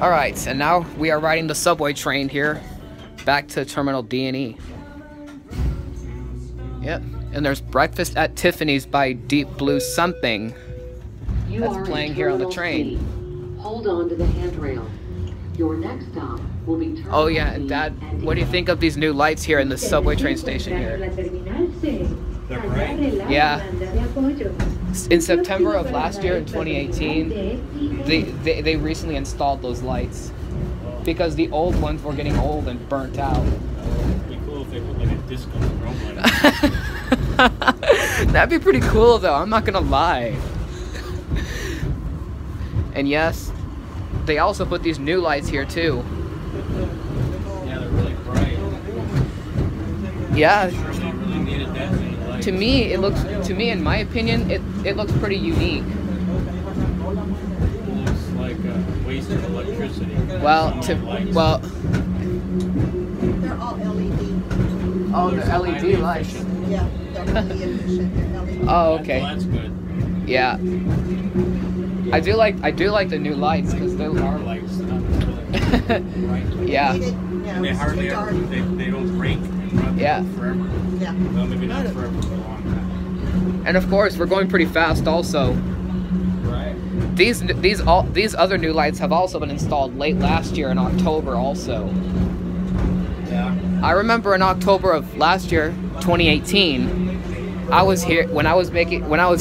Alright, and now we are riding the subway train here back to Terminal D and E. Yep, and there's Breakfast at Tiffany's by Deep Blue Something that's playing here on the train. C. Hold on to the handrail. Your next stop will be Terminal Oh yeah, and Dad, what do you think of these new lights here in the subway train station here? They're bright. Yeah. In September of last year, in 2018, they recently installed those lights because the old ones were getting old and burnt out. It'd be cool if they put like a disco strobe light. That'd be pretty cool though, I'm not gonna lie. And yes, they also put these new lights here too. Yeah, they're really bright. Yeah. Sure they really needed that many lights. To me, in my opinion, it looks pretty unique. It looks like a waste of electricity. Well, Lights. They're all LED. Oh, the LED lights. Yeah, they're really efficient. They're LED. Oh, okay. Well, that's good. Yeah. I do like the new lights because they Our lights, not really bright. Yeah. Needed, And they hardly ever, they don't break. Yeah. Forever. Yeah. Well, maybe not forever, but a long time. And of course, we're going pretty fast also. Right. These other new lights have also been installed late last year in October also. Yeah. I remember in October of last year, 2018, I was here when I was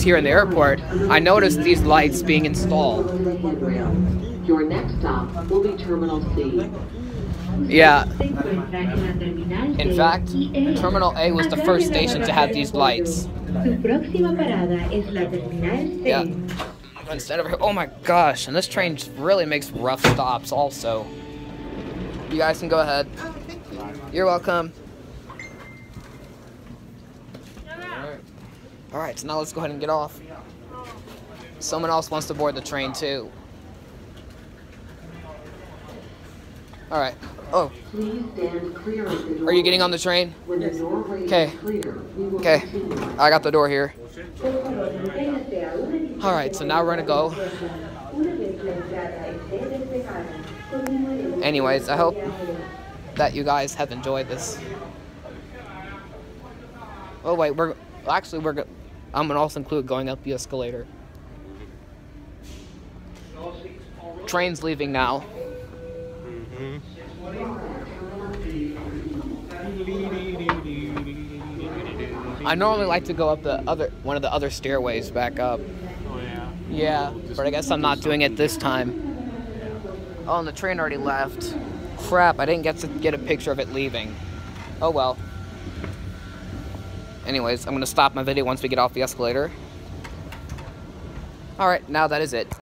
here in the airport. I noticed these lights being installed. Your next stop will be Terminal C. Yeah. In fact, Terminal A was the first station to have these lights. Yeah. I'm gonna stand over here. Oh my gosh, and this train really makes rough stops also. You guys can go ahead. You're welcome. Alright, so now let's go ahead and get off. Someone else wants to board the train too. Alright. Oh. Please stand clear of the door. Are you getting on the train? When the doorway Okay. is clear, we will Okay. continue. I got the door here. Alright, so now we're gonna go. Anyways, I hope that you guys have enjoyed this. Oh wait, I'm gonna also include going up the escalator. Train's leaving now. I normally like to go up one of the other stairways back up. Oh, yeah. Yeah, but I guess I'm not doing it this time. Oh, and the train already left. Crap, I didn't get to get a picture of it leaving. Oh well. Anyways, I'm gonna stop my video once we get off the escalator. Alright, now that is it.